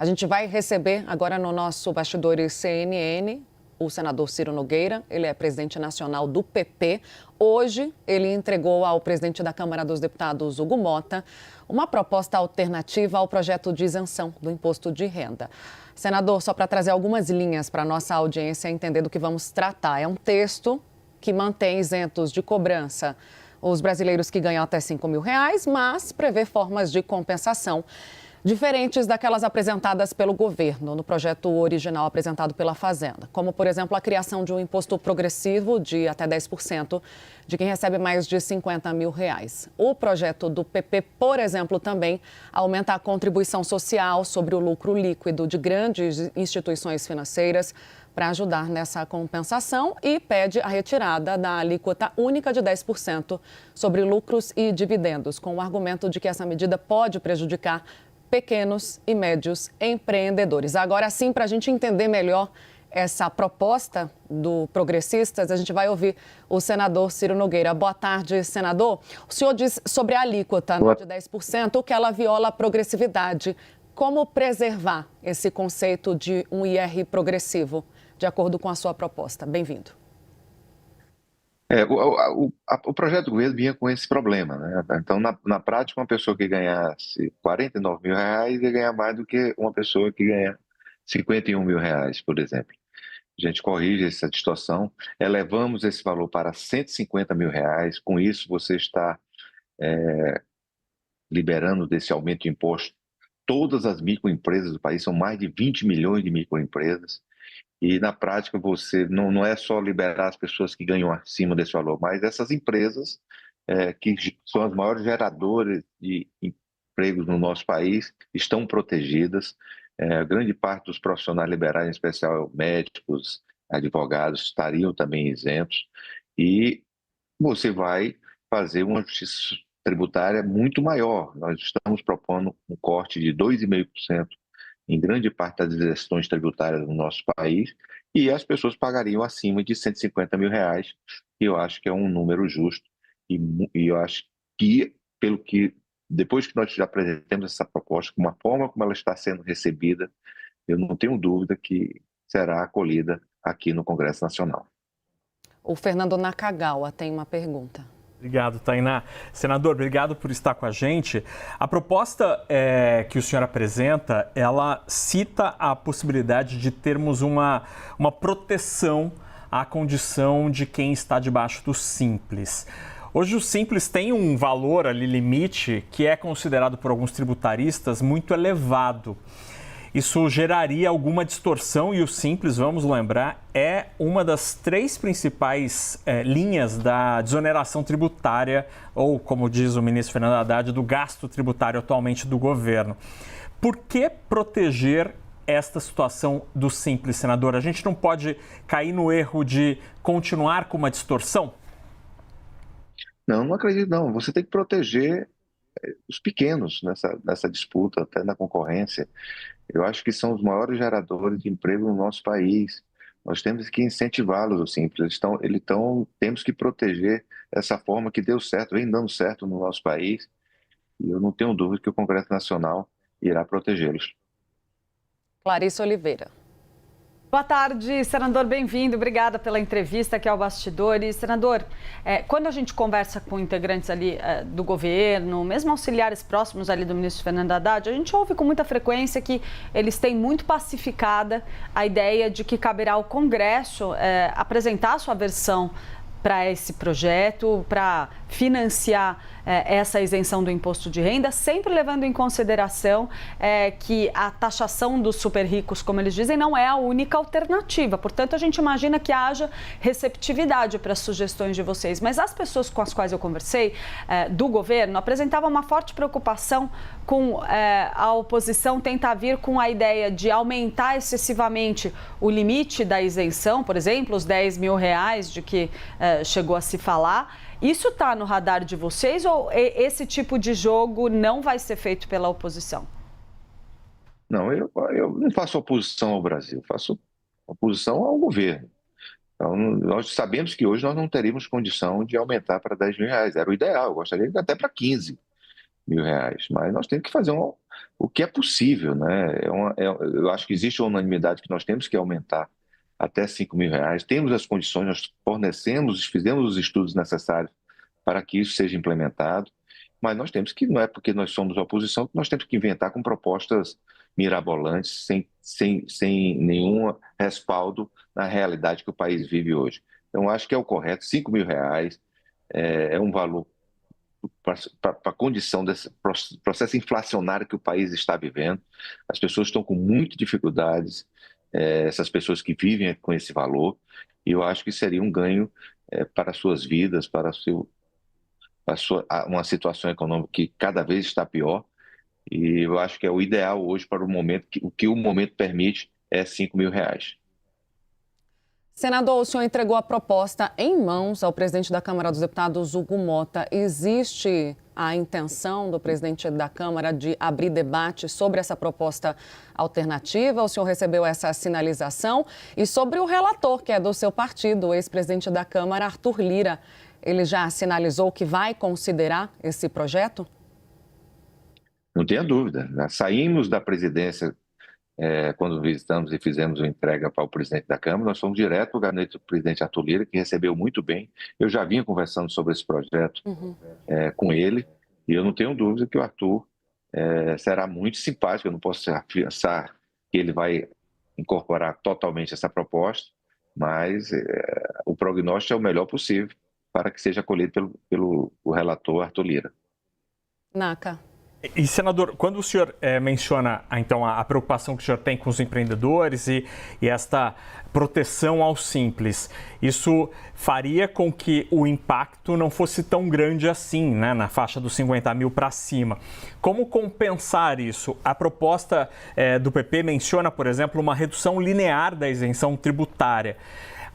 A gente vai receber agora no nosso Bastidores CNN o senador Ciro Nogueira. Ele é presidente nacional do PP. Hoje, ele entregou ao presidente da Câmara dos Deputados, Hugo Mota, uma proposta alternativa ao projeto de isenção do imposto de renda. Senador, só para trazer algumas linhas para a nossa audiência entender do que vamos tratar. É um texto que mantém isentos de cobrança os brasileiros que ganham até R$ 5.000, mas prevê formas de compensação diferentes daquelas apresentadas pelo governo no projeto original apresentado pela Fazenda, como, por exemplo, a criação de um imposto progressivo de até 10% de quem recebe mais de R$ 50.000. O projeto do PP, por exemplo, também aumenta a contribuição social sobre o lucro líquido de grandes instituições financeiras para ajudar nessa compensação e pede a retirada da alíquota única de 10% sobre lucros e dividendos, com o argumento de que essa medida pode prejudicar pequenos e médios empreendedores. Agora sim, para a gente entender melhor essa proposta do Progressistas, a gente vai ouvir o senador Ciro Nogueira. Boa tarde, senador. O senhor diz sobre a alíquota de 10% que ela viola a progressividade. Como preservar esse conceito de um IR progressivo, de acordo com a sua proposta? Bem-vindo. O projeto do governo vinha com esse problema, né? Então, na prática, uma pessoa que ganhasse R$ 49.000 ia ganhar mais do que uma pessoa que ganha R$ 51.000, por exemplo. A gente corrige essa distorção, elevamos esse valor para R$ 150.000. Com isso, você está liberando desse aumento de imposto todas as microempresas do país. São mais de 20 milhões de microempresas. E, na prática, você não é só liberar as pessoas que ganham acima desse valor, mas essas empresas que são as maiores geradoras de empregos no nosso país estão protegidas. Grande parte dos profissionais liberais, em especial médicos, advogados, estariam também isentos. E você vai fazer uma justiça tributária muito maior. Nós estamos propondo um corte de 2,5% em grande parte das isenções tributárias no nosso país, e as pessoas pagariam acima de R$ 150.000, e eu acho que é um número justo, e eu acho que, depois que nós já apresentamos essa proposta, com uma forma como ela está sendo recebida, eu não tenho dúvida que será acolhida aqui no Congresso Nacional. O Fernando Nakagawa tem uma pergunta. Obrigado, Tainá. Senador, obrigado por estar com a gente. A proposta que o senhor apresenta, ela cita a possibilidade de termos uma proteção à condição de quem está debaixo do Simples. Hoje o Simples tem um valor ali, limite, que é considerado por alguns tributaristas muito elevado. Isso geraria alguma distorção e o Simples, vamos lembrar, é uma das 3 principais linhas da desoneração tributária, ou, como diz o ministro Fernando Haddad, do gasto tributário atualmente do governo. Por que proteger esta situação do Simples, senador? A gente não pode cair no erro de continuar com uma distorção? Não acredito não. Você tem que proteger os pequenos nessa disputa, até na concorrência. Eu acho que são os maiores geradores de emprego no nosso país. Nós temos que incentivá-los, o Simples. Temos que proteger essa forma que deu certo, vem dando certo no nosso país. E eu não tenho dúvida que o Congresso Nacional irá protegê-los. Clarissa Oliveira. Boa tarde, senador, bem-vindo. Obrigada pela entrevista aqui ao Bastidores. Senador, quando a gente conversa com integrantes ali do governo, mesmo auxiliares próximos ali do ministro Fernando Haddad, a gente ouve com muita frequência que eles têm muito pacificada a ideia de que caberá ao Congresso apresentar a sua versão para esse projeto, para financiar essa isenção do imposto de renda, sempre levando em consideração que a taxação dos super ricos, como eles dizem, não é a única alternativa. Portanto, a gente imagina que haja receptividade para as sugestões de vocês. Mas as pessoas com as quais eu conversei, do governo, apresentavam uma forte preocupação com a oposição tentar vir com a ideia de aumentar excessivamente o limite da isenção, por exemplo, os R$ 10.000 de que chegou a se falar. Isso está no radar de vocês ou esse tipo de jogo não vai ser feito pela oposição? Não, eu não faço oposição ao Brasil, faço oposição ao governo. Então, nós sabemos que hoje nós não teríamos condição de aumentar para R$ 10.000. Era o ideal, eu gostaria de até para R$ 15.000. Mas nós temos que fazer o que é possível, né? Eu acho que existe uma unanimidade que nós temos que aumentar até R$ 5.000. Temos as condições, nós fornecemos, fizemos os estudos necessários para que isso seja implementado, mas nós temos que, não é porque nós somos oposição, que nós temos que inventar com propostas mirabolantes, sem nenhum respaldo na realidade que o país vive hoje. Então, acho que é o correto, R$ 5.000 é um valor para a condição desse processo inflacionário que o país está vivendo. As pessoas estão com muitas dificuldades, essas pessoas que vivem com esse valor, e eu acho que seria um ganho para as suas vidas, para uma situação econômica que cada vez está pior, e eu acho que é o ideal hoje para o momento, o que o momento permite é R$ 5.000. Senador, o senhor entregou a proposta em mãos ao presidente da Câmara dos Deputados, Hugo Motta. Existe a intenção do presidente da Câmara de abrir debate sobre essa proposta alternativa? O senhor recebeu essa sinalização? E sobre o relator, que é do seu partido, o ex-presidente da Câmara, Arthur Lira, ele já sinalizou que vai considerar esse projeto? Não tenha dúvida. Nós saímos da presidência quando visitamos e fizemos a entrega para o presidente da Câmara, nós fomos direto para o gabinete do presidente Arthur Lira, que recebeu muito bem. Eu já vinha conversando sobre esse projeto com ele, e eu não tenho dúvida que o Arthur será muito simpático. Eu não posso afirmar que ele vai incorporar totalmente essa proposta, mas o prognóstico é o melhor possível para que seja acolhido pelo relator Arthur Lira. Naca. E, senador, quando o senhor menciona, então, a preocupação que o senhor tem com os empreendedores e esta proteção aos simples, isso faria com que o impacto não fosse tão grande assim, né, na faixa dos 50 mil para cima. Como compensar isso? A proposta do PP menciona, por exemplo, uma redução linear da isenção tributária.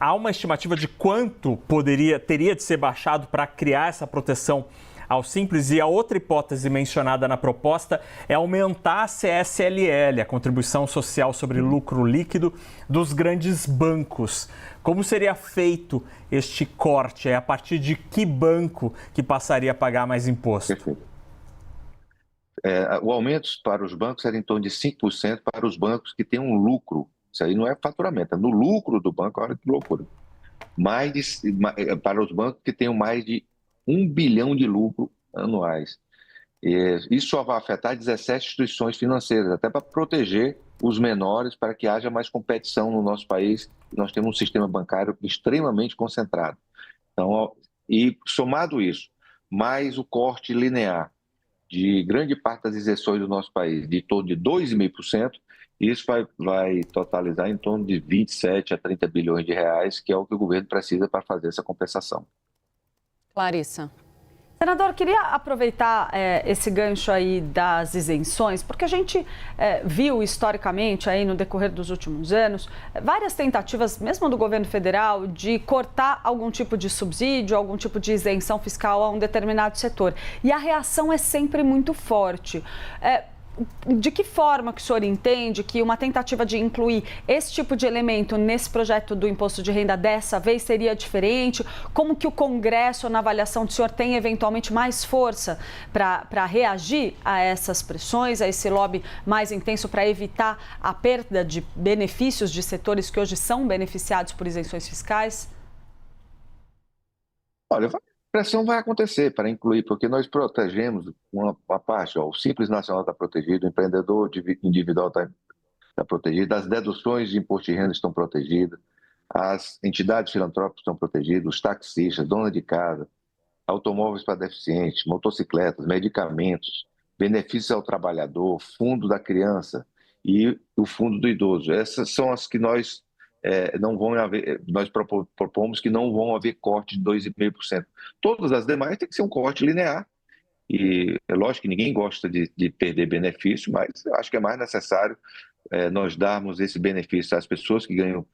Há uma estimativa de quanto teria de ser baixado para criar essa proteção ao simples? E a outra hipótese mencionada na proposta é aumentar a CSLL, a Contribuição Social sobre Lucro Líquido, dos grandes bancos. Como seria feito este corte? É a partir de que banco que passaria a pagar mais imposto? Perfeito. O aumento para os bancos era em torno de 5% para os bancos que têm um lucro. Isso aí não é faturamento, é no lucro do banco. Olha que loucura. Para os bancos que tenham mais de 1 bilhão de lucro anuais. Isso só vai afetar 17 instituições financeiras, até para proteger os menores, para que haja mais competição no nosso país. Nós temos um sistema bancário extremamente concentrado. Então, e somado isso, mais o corte linear de grande parte das isenções do nosso país, de torno de 2,5%, isso vai totalizar em torno de 27 a 30 bilhões de reais, que é o que o governo precisa para fazer essa compensação. Clarissa. Senador, queria aproveitar esse gancho aí das isenções, porque a gente viu historicamente aí no decorrer dos últimos anos várias tentativas, mesmo do governo federal, de cortar algum tipo de subsídio, algum tipo de isenção fiscal a um determinado setor. E a reação é sempre muito forte. De que forma que o senhor entende que uma tentativa de incluir esse tipo de elemento nesse projeto do imposto de renda dessa vez seria diferente? Como que o Congresso, na avaliação do senhor, tem eventualmente mais força para reagir a essas pressões, a esse lobby mais intenso para evitar a perda de benefícios de setores que hoje são beneficiados por isenções fiscais? Olha, a pressão vai acontecer para incluir, porque nós protegemos uma parte, o Simples Nacional está protegido, o empreendedor individual está protegido, as deduções de imposto de renda estão protegidas, as entidades filantrópicas estão protegidas, os taxistas, dona de casa, automóveis para deficientes, motocicletas, medicamentos, benefícios ao trabalhador, fundo da criança e o fundo do idoso. Essas são as que nós não vão haver, nós propomos que não vão haver corte de 2,5%. Todas as demais tem que ser um corte linear. E é lógico que ninguém gosta de perder benefício, mas eu acho que é mais necessário nós darmos esse benefício às pessoas que ganham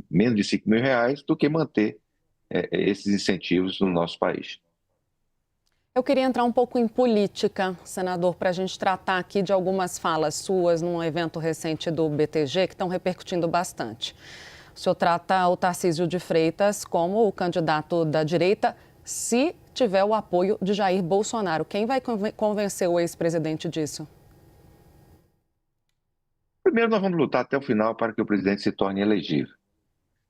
menos de R$ 5.000 do que manter esses incentivos no nosso país. Eu queria entrar um pouco em política, senador, para a gente tratar aqui de algumas falas suas num evento recente do BTG que estão repercutindo bastante. O senhor trata o Tarcísio de Freitas como o candidato da direita se tiver o apoio de Jair Bolsonaro. Quem vai convencer o ex-presidente disso? Primeiro, nós vamos lutar até o final para que o presidente se torne elegível.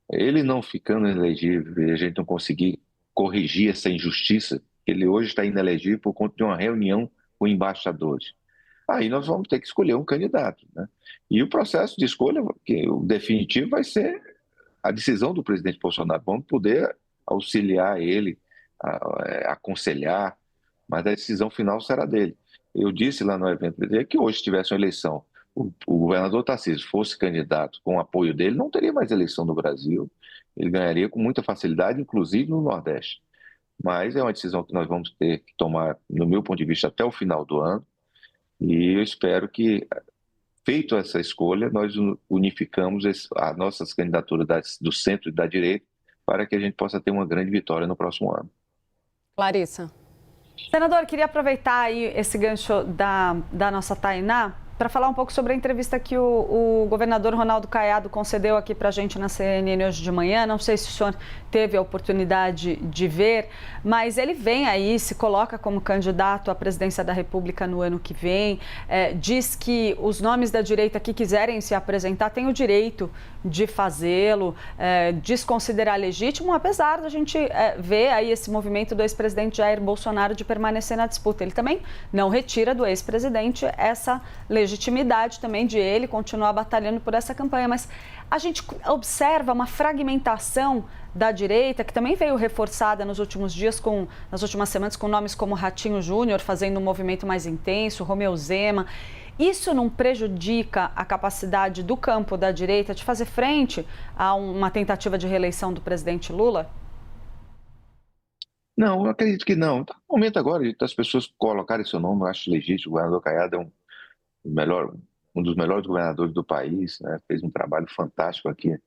Ele não ficando inelegível e a gente não conseguir corrigir essa injustiça, ele hoje está inelegível por conta de uma reunião com embaixadores. Aí nós vamos ter que escolher um candidato, né? E o processo de escolha, que o definitivo, vai ser a decisão do presidente Bolsonaro. Vamos poder auxiliar ele, aconselhar, mas a decisão final será dele. Eu disse lá no evento que hoje, se tivesse uma eleição, o governador Tarcísio fosse candidato com o apoio dele, não teria mais eleição no Brasil. Ele ganharia com muita facilidade, inclusive no Nordeste. Mas é uma decisão que nós vamos ter que tomar, no meu ponto de vista, até o final do ano. E eu espero que, feito essa escolha, nós unificamos as nossas candidaturas do centro e da direita para que a gente possa ter uma grande vitória no próximo ano. Larissa. Senador, queria aproveitar aí esse gancho da nossa Tainá para falar um pouco sobre a entrevista que o governador Ronaldo Caiado concedeu aqui para a gente na CNN hoje de manhã. Não sei se o senhor teve a oportunidade de ver, mas ele vem aí, se coloca como candidato à presidência da República no ano que vem, diz que os nomes da direita que quiserem se apresentar têm o direito de fazê-lo, desconsiderar legítimo, apesar da gente ver aí esse movimento do ex-presidente Jair Bolsonaro de permanecer na disputa. Ele também não retira do ex-presidente essa legitimidade também de ele continuar batalhando por essa campanha, mas a gente observa uma fragmentação da direita, que também veio reforçada nos últimos dias, nas últimas semanas, com nomes como Ratinho Júnior fazendo um movimento mais intenso, Romeu Zema. Isso não prejudica a capacidade do campo da direita de fazer frente a uma tentativa de reeleição do presidente Lula? Não, eu acredito que não. Tá no momento agora das pessoas colocarem seu nome, eu acho legítimo. O governador Caiado é um dos melhores governadores do país, né? Fez um trabalho fantástico aqui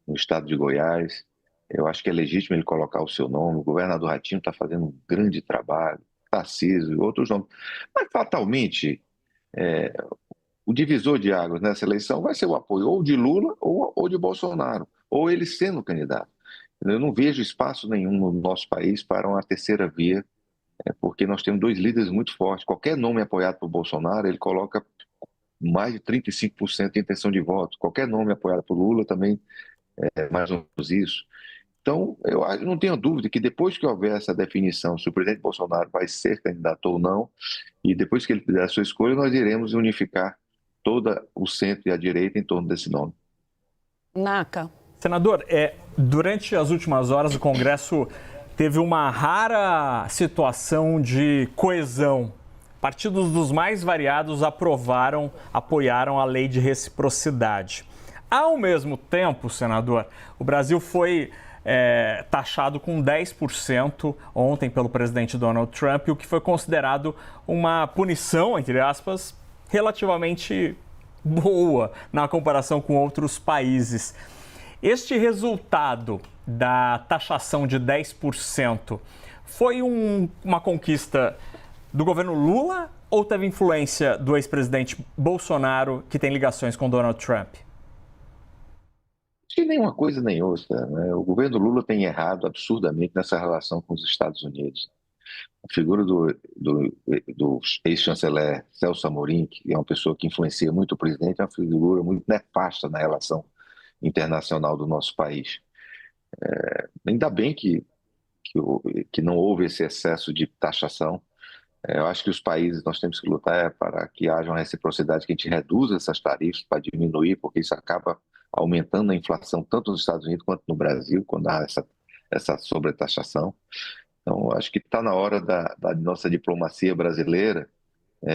no estado de Goiás. Eu acho que é legítimo ele colocar o seu nome. O governador Ratinho está fazendo um grande trabalho, Tarcísio e outros nomes. Mas, fatalmente, o divisor de águas nessa eleição vai ser o apoio ou de Lula ou de Bolsonaro, ou ele sendo candidato. Eu não vejo espaço nenhum no nosso país para uma terceira via, porque nós temos dois líderes muito fortes. Qualquer nome apoiado por Bolsonaro, ele coloca mais de 35% de intenção de voto. Qualquer nome apoiado por Lula também é mais ou menos isso. Então, eu não tenho dúvida que depois que houver essa definição, se o presidente Bolsonaro vai ser candidato ou não, e depois que ele fizer a sua escolha, nós iremos unificar todo o centro e a direita em torno desse nome. Naca. Senador, durante as últimas horas o Congresso teve uma rara situação de coesão. Partidos dos mais variados apoiaram a lei de reciprocidade. Ao mesmo tempo, senador, o Brasil foi taxado com 10% ontem pelo presidente Donald Trump, o que foi considerado uma punição, entre aspas, relativamente boa na comparação com outros países. Este resultado da taxação de 10% foi uma conquista do governo Lula ou teve influência do ex-presidente Bolsonaro, que tem ligações com Donald Trump? Acho que nem uma coisa nem outra, né? O governo Lula tem errado absurdamente nessa relação com os Estados Unidos. A figura do ex-chanceler Celso Amorim, que é uma pessoa que influencia muito o presidente, é uma figura muito nefasta na relação internacional do nosso país. Ainda bem que não houve esse excesso de taxação. Eu acho que os países, nós temos que lutar para que haja uma reciprocidade, que a gente reduza essas tarifas para diminuir, porque isso acaba aumentando a inflação tanto nos Estados Unidos quanto no Brasil, quando há essa sobretaxação. Então, acho que está na hora da nossa diplomacia brasileira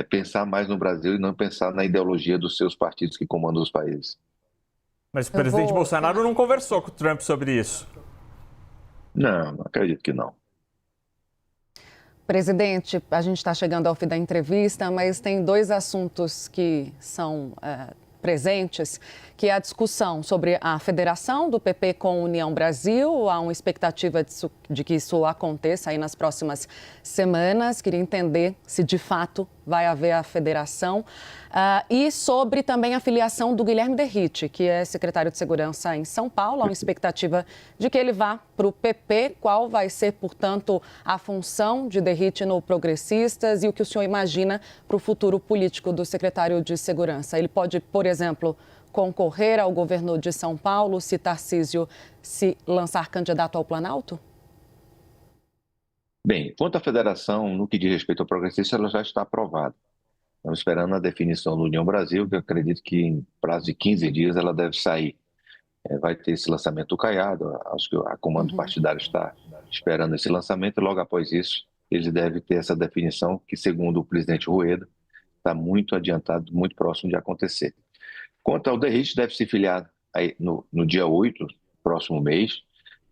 pensar mais no Brasil e não pensar na ideologia dos seus partidos que comandam os países. Mas o presidente Bolsonaro não conversou com o Trump sobre isso? Não acredito que não. Presidente, a gente está chegando ao fim da entrevista, mas tem dois assuntos que são presentes, que é a discussão sobre a federação do PP com a União Brasil. Há uma expectativa de que isso aconteça aí nas próximas semanas. Queria entender se de fato vai haver a federação. E sobre também a filiação do Guilherme Derrite, que é secretário de Segurança em São Paulo. Há uma expectativa de que ele vá para o PP. Qual vai ser, portanto, a função de Derrite no Progressistas e o que o senhor imagina para o futuro político do secretário de Segurança? Ele pode, por exemplo, concorrer ao governo de São Paulo se Tarcísio se lançar candidato ao Planalto? Bem, quanto à federação, no que diz respeito ao progressista, ela já está aprovada. Estamos esperando a definição do União Brasil, que eu acredito que em prazo de 15 dias ela deve sair. Vai ter esse lançamento do Caiado, acho que a comando partidário está esperando esse lançamento, e logo após isso eles devem ter essa definição que, segundo o presidente Rueda, está muito adiantado, muito próximo de acontecer. Quanto ao Derrite, deve se filiar aí no dia 8, próximo mês,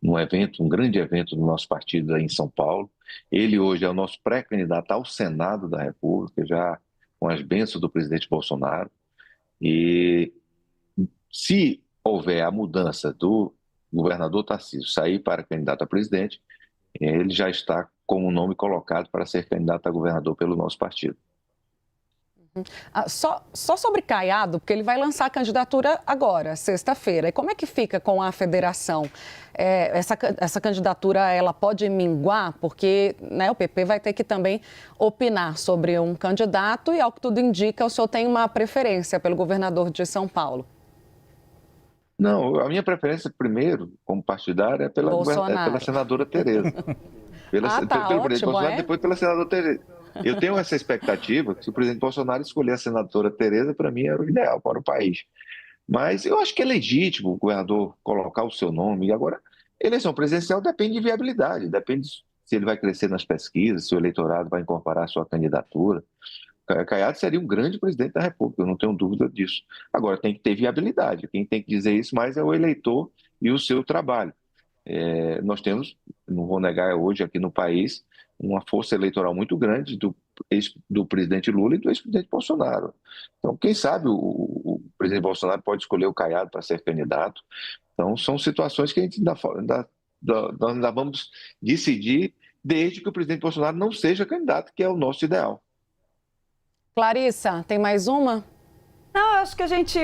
num evento, um grande evento do nosso partido aí em São Paulo. Ele hoje é o nosso pré-candidato ao Senado da República, já com as bênçãos do presidente Bolsonaro. E se houver a mudança do governador Tarcísio sair para candidato a presidente, ele já está com o nome colocado para ser candidato a governador pelo nosso partido. Só sobre Caiado, porque ele vai lançar a candidatura agora, sexta-feira. E como é que fica com a federação? Essa candidatura, ela pode minguar? Porque, né, o PP vai ter que também opinar sobre um candidato e, ao que tudo indica, o senhor tem uma preferência pelo governador de São Paulo. Não, a minha preferência, primeiro, como partidária, é pela senadora Tereza. Pelo presidente Bolsonaro, depois pela senadora Tereza. Eu tenho essa expectativa que se o presidente Bolsonaro escolher a senadora Tereza, para mim era o ideal para o país. Mas eu acho que é legítimo o governador colocar o seu nome. E agora, eleição presidencial depende de viabilidade, depende se ele vai crescer nas pesquisas, se o eleitorado vai incorporar a sua candidatura. Caiado seria um grande presidente da República, eu não tenho dúvida disso. Agora, tem que ter viabilidade. Quem tem que dizer isso mais é o eleitor e o seu trabalho. Nós temos, não vou negar hoje aqui no país, uma força eleitoral muito grande do presidente Lula e do ex-presidente Bolsonaro. Então, quem sabe o presidente Bolsonaro pode escolher o Caiado para ser candidato. Então, são situações que a gente ainda vamos decidir desde que o presidente Bolsonaro não seja candidato, que é o nosso ideal. Clarissa, tem mais uma? Não, acho que a gente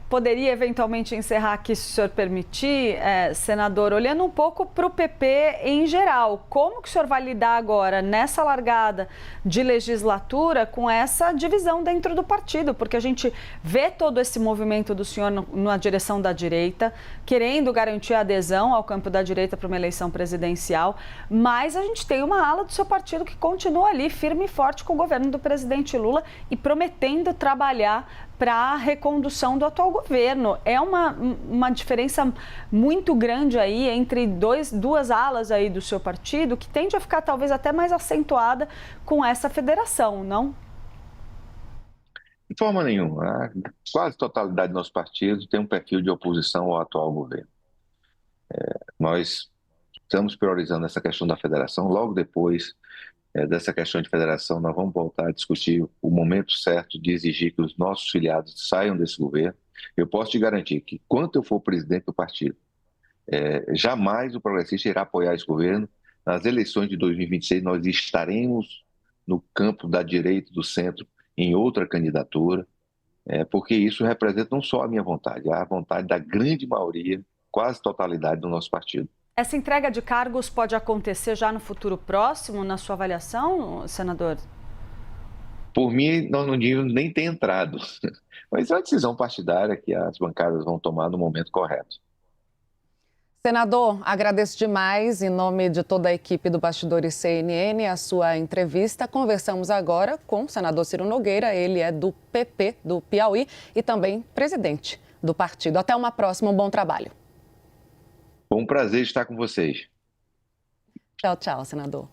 poderia eventualmente encerrar aqui, se o senhor permitir, senador, olhando um pouco para o PP em geral. Como que o senhor vai lidar agora, nessa largada de legislatura, com essa divisão dentro do partido? Porque a gente vê todo esse movimento do senhor na direção da direita, querendo garantir a adesão ao campo da direita para uma eleição presidencial, mas a gente tem uma ala do seu partido que continua ali, firme e forte com o governo do presidente Lula e prometendo trabalhar para a recondução do atual governo. É uma diferença muito grande aí entre duas alas aí do seu partido, que tende a ficar talvez até mais acentuada com essa federação, não? De forma nenhuma. A quase totalidade do nosso partido tem um perfil de oposição ao atual governo. Nós estamos priorizando essa questão da federação. Logo depois dessa questão de federação, nós vamos voltar a discutir o momento certo de exigir que os nossos filiados saiam desse governo. Eu posso te garantir que, quando eu for presidente do partido, jamais o progressista irá apoiar esse governo. Nas eleições de 2026, nós estaremos no campo da direita e do centro em outra candidatura, porque isso representa não só a minha vontade, a vontade da grande maioria, quase totalidade do nosso partido. Essa entrega de cargos pode acontecer já no futuro próximo, na sua avaliação, senador? Por mim, nós não devíamos nem ter entrado. Mas é uma decisão partidária que as bancadas vão tomar no momento correto. Senador, agradeço demais, em nome de toda a equipe do Bastidores CNN, a sua entrevista. Conversamos agora com o senador Ciro Nogueira, ele é do PP do Piauí e também presidente do partido. Até uma próxima, um bom trabalho. Foi um prazer estar com vocês. Tchau, tchau, senador.